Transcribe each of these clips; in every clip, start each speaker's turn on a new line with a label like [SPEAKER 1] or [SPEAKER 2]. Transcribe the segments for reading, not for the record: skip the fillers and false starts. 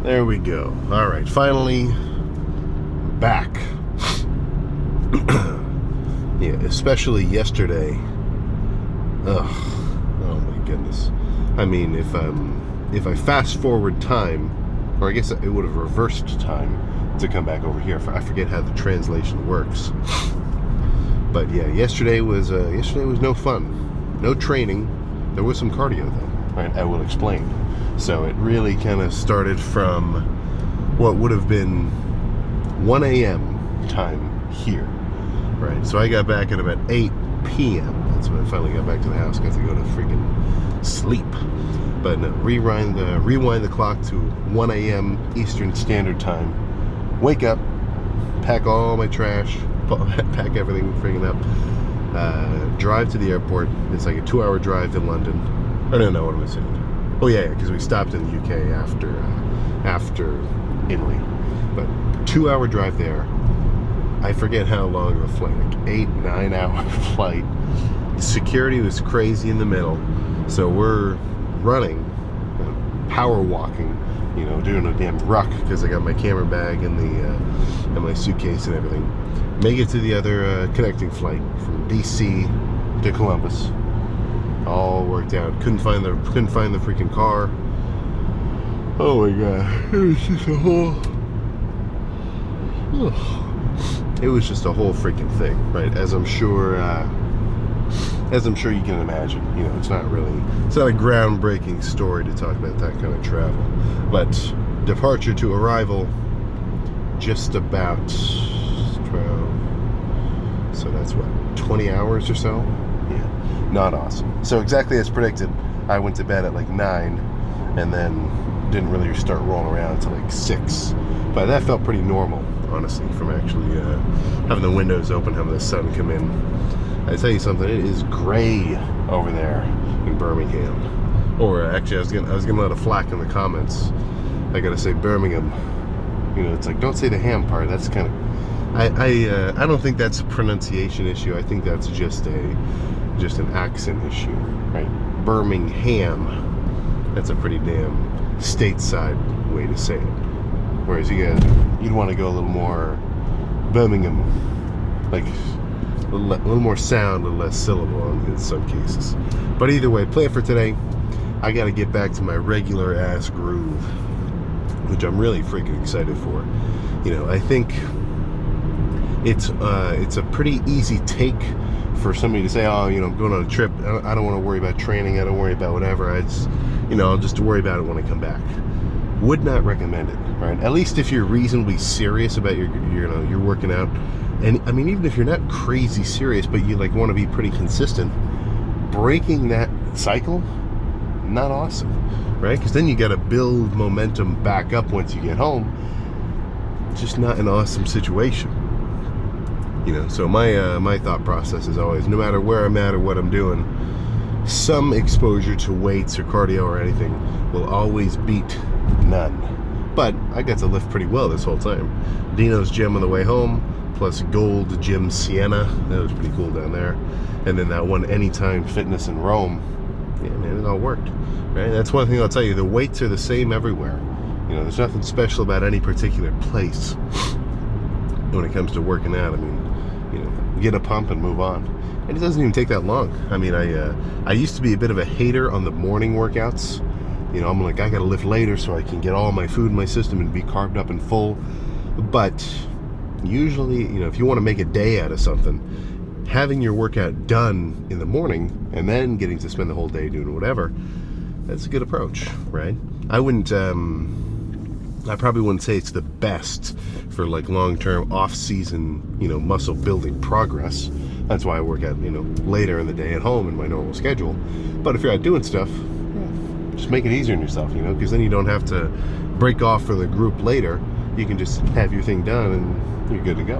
[SPEAKER 1] There we go. All right, finally back. Yeah, especially yesterday. Ugh. Oh my goodness. I mean, if I fast forward time, or I guess it would have reversed time to come back over here. I forget how the translation works. But yeah, yesterday was no fun. No training. There was some cardio though. Right? I will explain. So it really kind of started from what would have been 1 a.m. time here, right? So I got back at about 8 p.m. That's when I finally got back to the house. Got to go to freaking sleep. But no, rewind the clock to 1 a.m. Eastern Standard Time. Wake up, pack all my trash, pack everything freaking up. Drive to the airport. It's like a 2-hour drive to London. I don't know what am I saying. Oh yeah, because we stopped in the UK after Italy. But 2-hour drive there. I forget how long of a flight, like 8-9 hour flight. Security was crazy in the middle, so we're running, power walking, doing a damn ruck because I got my camera bag and and my suitcase and everything. Make it to the other connecting flight from DC to Columbus. All worked out. Couldn't find the freaking car. Oh my god! It was just a whole freaking thing, right? As I'm sure you can imagine. It's not a groundbreaking story to talk about that kind of travel. But departure to arrival, just about 12. So that's what, 20 hours or so. Not awesome. So exactly as predicted, I went to bed at like 9 and then didn't really start rolling around until like 6. But that felt pretty normal, honestly, from actually having the windows open, having the sun come in. I tell you something, it is gray over there in Birmingham. Or actually, I was getting a lot of flack in the comments. I gotta say Birmingham. It's like, don't say the ham part. That's kind of, I don't think that's a pronunciation issue. I think that's just an accent issue, right? Birmingham, that's a pretty damn stateside way to say it. Whereas you'd want to go a little more Birmingham, like a little more sound, a little less syllable in some cases. But either way, plan for today. I got to get back to my regular ass groove, which I'm really freaking excited for. I think it's a pretty easy take for somebody to say, oh, I'm going on a trip. I don't want to worry about training. I don't worry about whatever. I'll just worry about it when I come back. Would not recommend it, right? At least if you're reasonably serious about your working out. And I mean, even if you're not crazy serious, but you want to be pretty consistent, breaking that cycle, not awesome, right? Because then you got to build momentum back up once you get home. Just not an awesome situation. So my thought process is always, no matter where I'm at or what I'm doing, some exposure to weights or cardio or anything will always beat none. But I got to lift pretty well this whole time. Dino's gym on the way home, plus Gold Gym Siena. That was pretty cool down there. And then that one Anytime Fitness in Rome. Yeah, man, it all worked. Right? That's one thing I'll tell you. The weights are the same everywhere. There's nothing special about any particular place when it comes to working out. I mean, get a pump and move on. And it doesn't even take that long. I mean, I used to be a bit of a hater on the morning workouts. I'm like, I gotta lift later so I can get all my food in my system and be carved up and full. But usually, if you want to make a day out of something, having your workout done in the morning and then getting to spend the whole day doing whatever, that's a good approach, right? I probably wouldn't say it's the best for long-term off-season, muscle building progress. That's why I work out, later in the day at home in my normal schedule. But if you're out doing stuff, just make it easier on yourself, because then you don't have to break off for the group later. You can just have your thing done and you're good to go,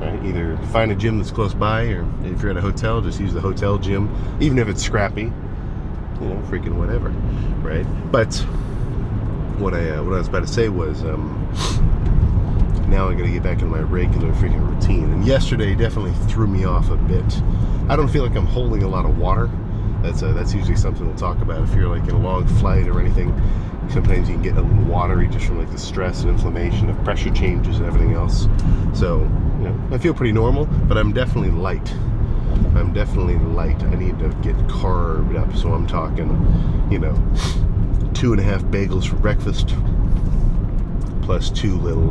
[SPEAKER 1] right? Either find a gym that's close by, or if you're at a hotel, just use the hotel gym, even if it's scrappy, freaking whatever, right? But what I was about to say was, now I gotta get back into my regular freaking routine. And yesterday definitely threw me off a bit. I don't feel like I'm holding a lot of water. That's usually something we'll talk about if you're like in a long flight or anything. Sometimes you can get a little watery just from like the stress and inflammation of pressure changes and everything else. So, you know, I feel pretty normal, but I'm definitely light. I need to get carved up, so I'm talking, you know, 2.5 bagels for breakfast, plus 2 little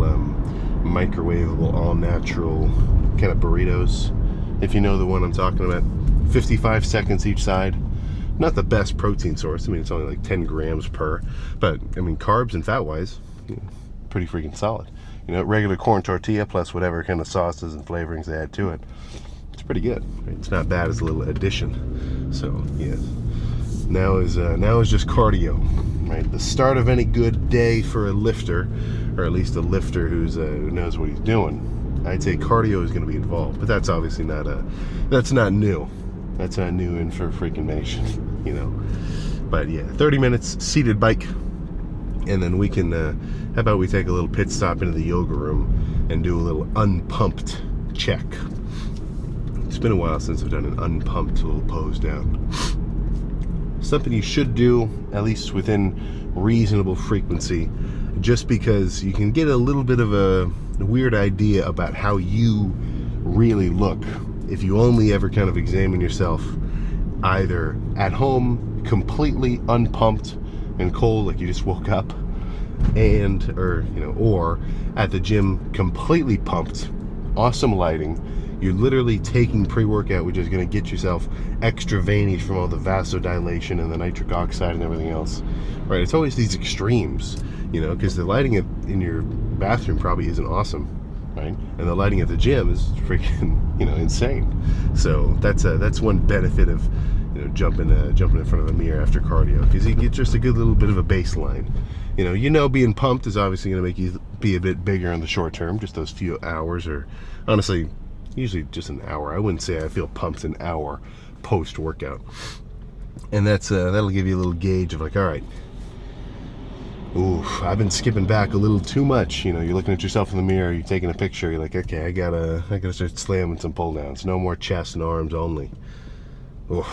[SPEAKER 1] microwavable, all-natural kind of burritos. If you know the one I'm talking about, 55 seconds each side. Not the best protein source. I mean, it's only like 10 grams per, but I mean, carbs and fat-wise, you know, pretty freaking solid. You know, regular corn tortilla plus whatever kind of sauces and flavorings they add to it. It's pretty good. Right? It's not bad as a little addition. So yeah, now is just cardio. Right, the start of any good day for a lifter, or at least a lifter who knows what he's doing. I'd say cardio is going to be involved, but that's obviously that's not new. That's not new in for freaking nation, you know. But yeah, 30 minutes seated bike, and then we can. How about we take a little pit stop into the yoga room and do a little unpumped check. It's been a while since I've done an unpumped little pose down. Something you should do, at least within reasonable frequency, just because you can get a little bit of a weird idea about how you really look if you only ever kind of examine yourself either at home completely unpumped and cold like you just woke up, or at the gym completely pumped, awesome lighting. You're literally taking pre-workout, which is going to get yourself extra veiny from all the vasodilation and the nitric oxide and everything else, right? It's always these extremes, you know, because the lighting in your bathroom probably isn't awesome, right? And the lighting at the gym is freaking, you know, insane. So that's one benefit of, you know, jumping in front of a mirror after cardio, because you get just a good little bit of a baseline. You know, being pumped is obviously going to make you be a bit bigger in the short term, just those few hours, or honestly, usually just an hour. I wouldn't say I feel pumped an hour post-workout. And that'll give you a little gauge of like, all right, ooh, I've been skipping back a little too much. You know, you're looking at yourself in the mirror, you're taking a picture, you're like, okay, I gotta start slamming some pull downs. No more chest and arms only. Ooh,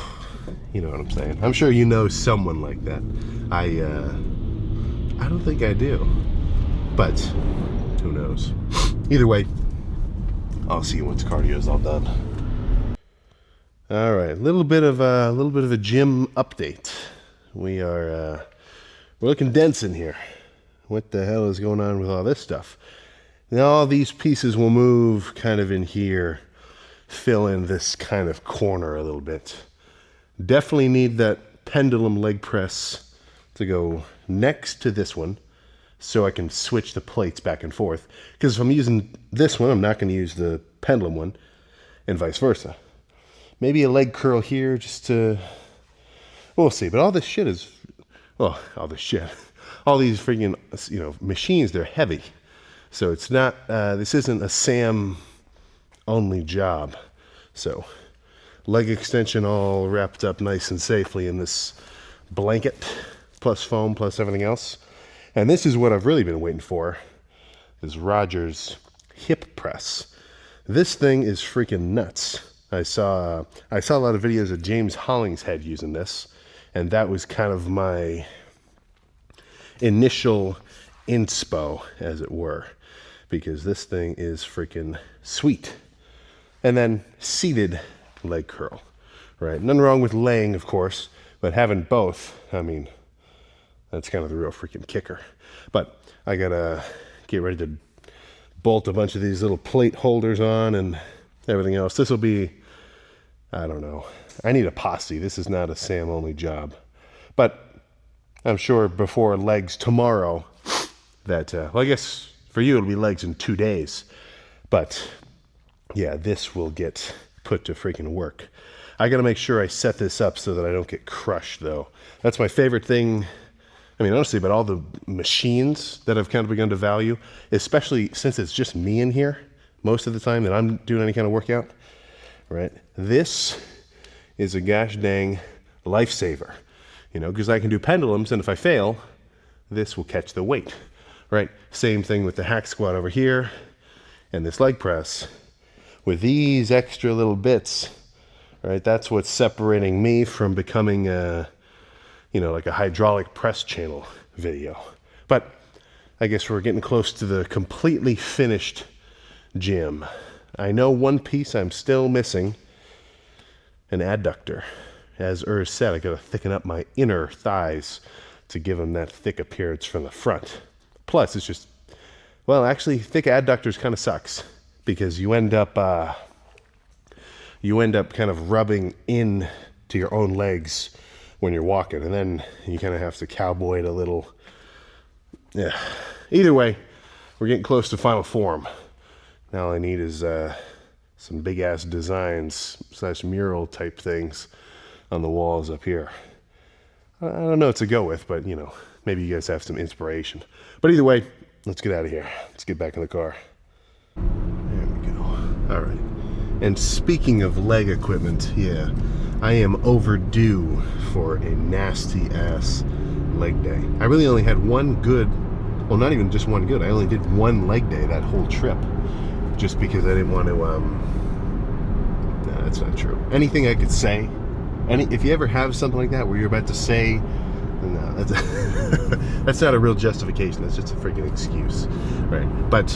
[SPEAKER 1] you know what I'm saying. I'm sure you know someone like that. I don't think I do, but who knows. Either way, I'll see you once cardio is all done. All right, a little bit of a gym update. We're looking dense in here. What the hell is going on with all this stuff? Now all these pieces will move kind of in here, fill in this kind of corner a little bit. Definitely need that pendulum leg press to go next to this one, so I can switch the plates back and forth. Because if I'm using this one, I'm not going to use the pendulum one, and vice versa. Maybe a leg curl here just to... we'll see. But all this shit is... well, all this shit. All these freaking, you know, machines, they're heavy. So it's not... this isn't a Sam-only job. So, leg extension all wrapped up nice and safely in this blanket, plus foam, plus everything else. And this is what I've really been waiting for, is Roger's hip press. This thing is freaking nuts. I saw a lot of videos of James Hollingshead using this, and that was kind of my initial inspo, as it were, because this thing is freaking sweet. And then seated leg curl, right? Nothing wrong with laying, of course, but having both, I mean, that's kind of the real freaking kicker. But I gotta get ready to bolt a bunch of these little plate holders on and everything else. This will be, I don't know. I need a posse. This is not a Sam only job. But I'm sure before legs tomorrow that, well, I guess for you it'll be legs in 2 days. But yeah, this will get put to freaking work. I gotta make sure I set this up so that I don't get crushed, though. That's my favorite thing. I mean, honestly, but all the machines that I've kind of begun to value, especially since it's just me in here most of the time that I'm doing any kind of workout, right? This is a gosh dang lifesaver, you know, because I can do pendulums, and if I fail, this will catch the weight, right? Same thing with the hack squat over here and this leg press. With these extra little bits, right? That's what's separating me from becoming like a hydraulic press channel video. But I guess we're getting close to the completely finished gym. I know one piece I'm still missing, an adductor. As Urs said, I gotta thicken up my inner thighs to give them that thick appearance from the front. Plus, it's just, well, actually, thick adductors kind of sucks because you end up kind of rubbing in to your own legs when you're walking, and then you kind of have to cowboy it a little. Yeah. Either way, we're getting close to final form. Now all I need is some big ass designs / mural type things on the walls up here. I don't know what to go with, but maybe you guys have some inspiration. But either way, let's get out of here. Let's get back in the car. There we go. All right. And speaking of leg equipment, yeah, I am overdue for a nasty ass leg day. I really only had one good, well, not even just one good. I only did one leg day that whole trip, just because I didn't want to. No, that's not true. Anything I could say. If you ever have something like that where you're about to say, no, that's not a real justification. That's just a freaking excuse, right? But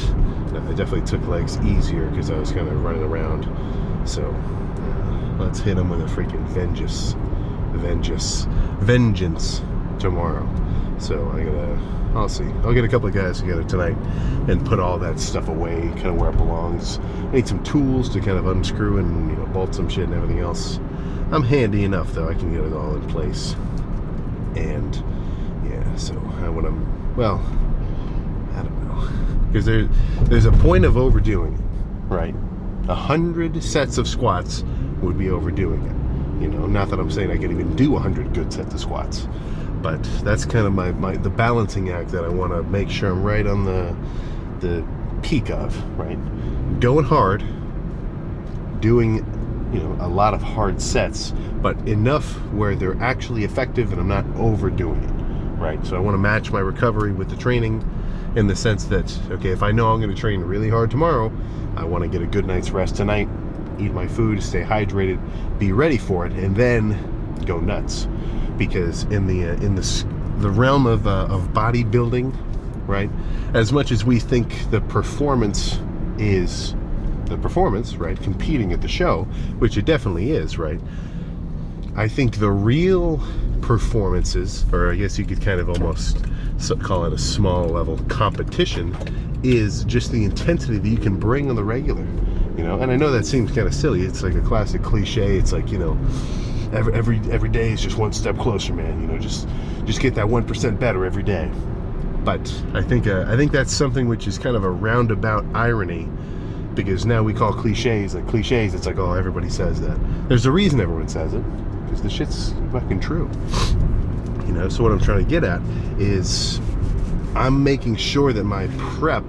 [SPEAKER 1] no, I definitely took legs easier because I was kind of running around. So let's hit them with a freaking vengeance tomorrow. So I'll see. I'll get a couple of guys together tonight and put all that stuff away, kind of where it belongs. I need some tools to kind of unscrew and bolt some shit and everything else. I'm handy enough though, I can get it all in place. And yeah, so I don't know, because there's a point of overdoing it, right? 100 sets of squats would be overdoing it. Not that I'm saying I can even do 100 good sets of squats, but that's kind of the balancing act that I want to make sure I'm right on the peak of, right? Going hard, doing a lot of hard sets, but enough where they're actually effective and I'm not overdoing it, right? So I want to match my recovery with the training in the sense that, okay, if I know I'm going to train really hard tomorrow, I want to get a good night's rest tonight, eat my food, stay hydrated, be ready for it, and then go nuts. Because in the realm of bodybuilding, right, as much as we think the performance is the performance, right, competing at the show, which it definitely is, right, I think the real performances, or I guess you could kind of almost call it a small level competition, is just the intensity that you can bring on the regular, and I know that seems kind of silly. It's like a classic cliche. It's like, every day is just one step closer, man. Just get that 1% better every day. But I think that's something which is kind of a roundabout irony, because now we call cliches like cliches. It's like, oh, everybody says that. There's a reason everyone says it, because the shit's fucking true. So what I'm trying to get at is I'm making sure that my prep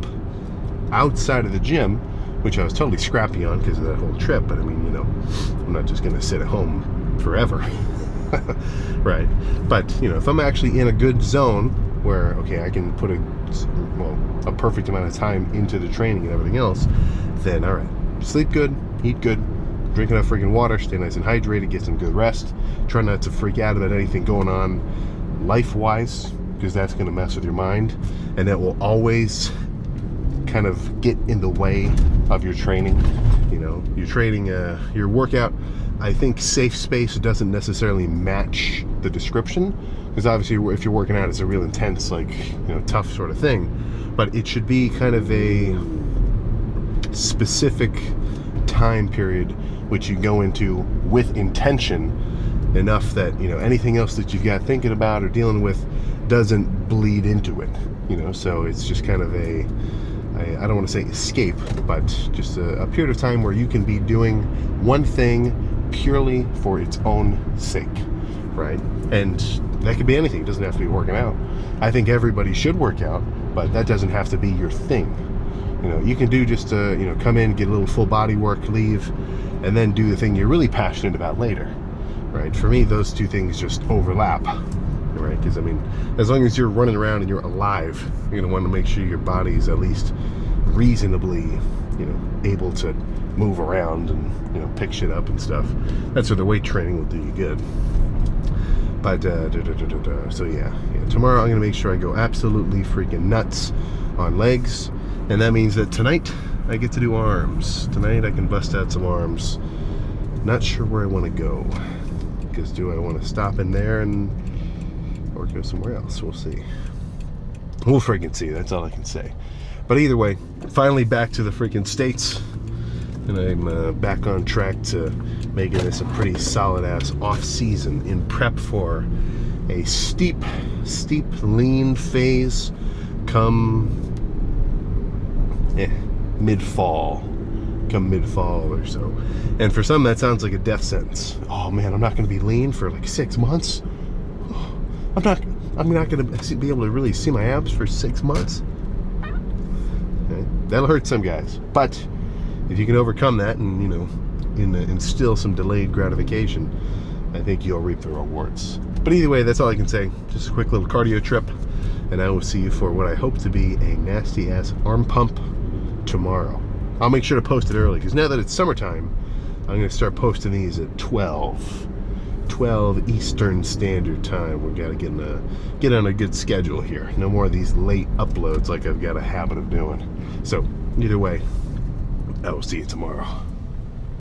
[SPEAKER 1] outside of the gym, which I was totally scrappy on because of that whole trip, but I mean, I'm not just going to sit at home forever, right? But, if I'm actually in a good zone where, okay, I can put a perfect amount of time into the training and everything else, then all right, sleep good, eat good, drink enough freaking water, stay nice and hydrated, get some good rest, try not to freak out about anything going on life-wise, because that's going to mess with your mind, and that will always kind of get in the way of your training. Your training, your workout, I think safe space doesn't necessarily match the description, because obviously if you're working out, it's a real intense, tough sort of thing, but it should be kind of a specific time period which you go into with intention enough that anything else that you've got thinking about or dealing with doesn't bleed into it. So it's just kind of I don't want to say escape, but just a period of time where you can be doing one thing purely for its own sake, right? And that could be anything. It doesn't have to be working out. I think everybody should work out, but that doesn't have to be your thing. You can do just come in, get a little full body work, leave, and then do the thing you're really passionate about later, right? For me, those two things just overlap, right? Because I mean, as long as you're running around and you're alive, you're going to want to make sure your body is at least reasonably, able to move around and, you know, pick shit up and stuff. That's where the weight training will do you good. But so yeah, tomorrow I'm gonna make sure I go absolutely freaking nuts on legs, and that means that tonight I get to do arms. Tonight I can bust out some arms. Not sure where I want to go, because do I want to stop in there or go somewhere else? We'll see. We'll freaking see. That's all I can say. But either way, finally back to the freaking States, and I'm back on track to making this a pretty solid ass off season in prep for a steep lean phase come mid-fall or so. And for some that sounds like a death sentence. Oh man, I'm not going to be lean for like 6 months. I'm not going to be able to really see my abs for 6 months. Okay. That'll hurt some guys, but if you can overcome that and, you know, instill some delayed gratification, I think you'll reap the rewards. But either way, that's all I can say. Just a quick little cardio trip, and I will see you for what I hope to be a nasty ass arm pump tomorrow. I'll make sure to post it early, because now that it's summertime, I'm going to start posting these at 12 Eastern Standard Time. We've got to get on a good schedule here. No more of these late uploads like I've got a habit of doing. So either way, I will see you tomorrow.